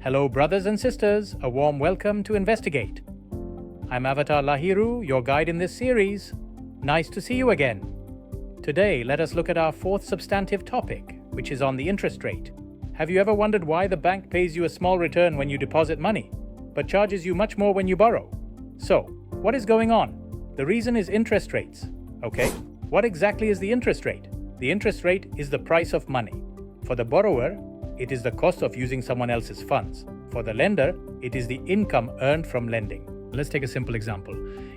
Hello, brothers and sisters. A warm welcome to Investigate. I'm Avatar Lahiru, your guide in this series. Nice to see you again. Today, let us look at our fourth substantive topic, which is on the interest rate. Have you ever wondered why the bank pays you a small return when you deposit money, but charges you much more when you borrow? So, what is going on? The reason is interest rates. Okay, what exactly is the interest rate? The interest rate is the price of money. For the borrower, it is the cost of using someone else's funds. For the lender, it is the income earned from lending. Let's take a simple example.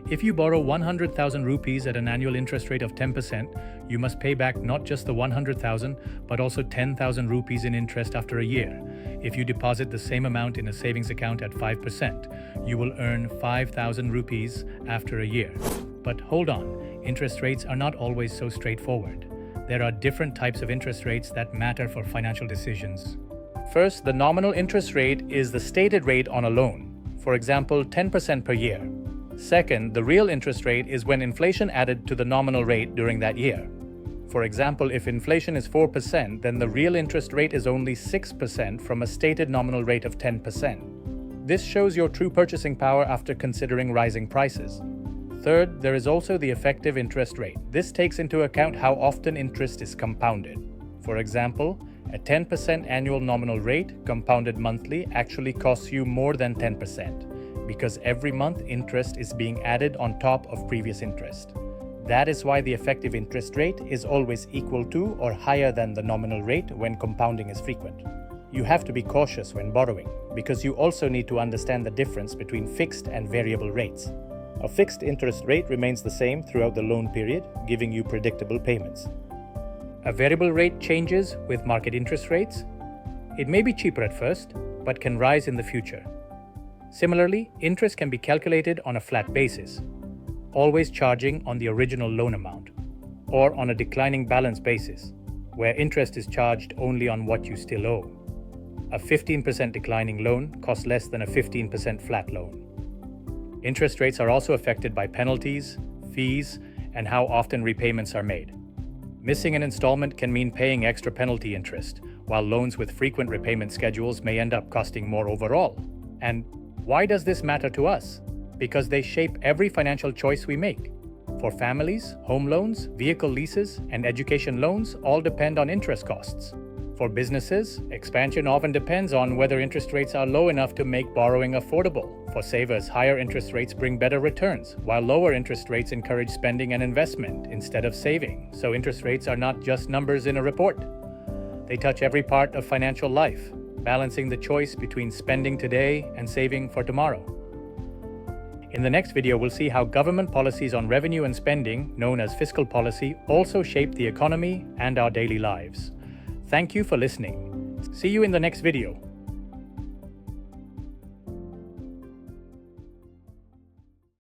If you borrow 100,000 rupees at an annual interest rate of 10%, you must pay back not just the 100,000, but also 10,000 rupees in interest after a year. If you deposit the same amount in a savings account at 5%, you will earn 5,000 rupees after a year. But hold on, interest rates are not always so straightforward. There are different types of interest rates that matter for financial decisions. First, the nominal interest rate is the stated rate on a loan. For example, 10% per year. Second, the real interest rate is when inflation added to the nominal rate during that year. For example, if inflation is 4%, then the real interest rate is only 6% from a stated nominal rate of 10%. This shows your true purchasing power after considering rising prices. Third, there is also the effective interest rate. This takes into account how often interest is compounded. For example, a 10% annual nominal rate compounded monthly actually costs you more than 10% because every month interest is being added on top of previous interest. That is why the effective interest rate is always equal to or higher than the nominal rate when compounding is frequent. You have to be cautious when borrowing because you also need to understand the difference between fixed and variable rates. A fixed interest rate remains the same throughout the loan period, giving you predictable payments. A variable rate changes with market interest rates. It may be cheaper at first, but can rise in the future. Similarly, interest can be calculated on a flat basis, always charging on the original loan amount, or on a declining balance basis, where interest is charged only on what you still owe. A 15% declining loan costs less than a 15% flat loan. Interest rates are also affected by penalties, fees, and how often repayments are made. Missing an installment can mean paying extra penalty interest, while loans with frequent repayment schedules may end up costing more overall. And why does this matter to us? Because they shape every financial choice we make. For families, home loans, vehicle leases, and education loans all depend on interest costs. For businesses, expansion often depends on whether interest rates are low enough to make borrowing affordable. For savers, higher interest rates bring better returns, while lower interest rates encourage spending and investment instead of saving. So interest rates are not just numbers in a report. They touch every part of financial life, balancing the choice between spending today and saving for tomorrow. In the next video, we'll see how government policies on revenue and spending, known as fiscal policy, also shape the economy and our daily lives. Thank you for listening. See you in the next video.